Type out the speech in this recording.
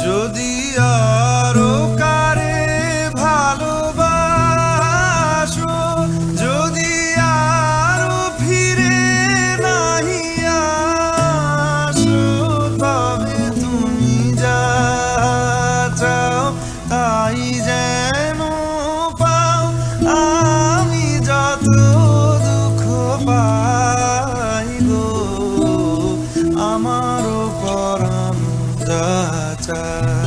যদি আরো কারে ভালোবাসো, যদি আরো ফিরে নাহি আসো, তবে তুমি যা চাও তাই যেন পাও। আমি যত দুঃখ পাই গো, আমারও পরাণ যা চায়।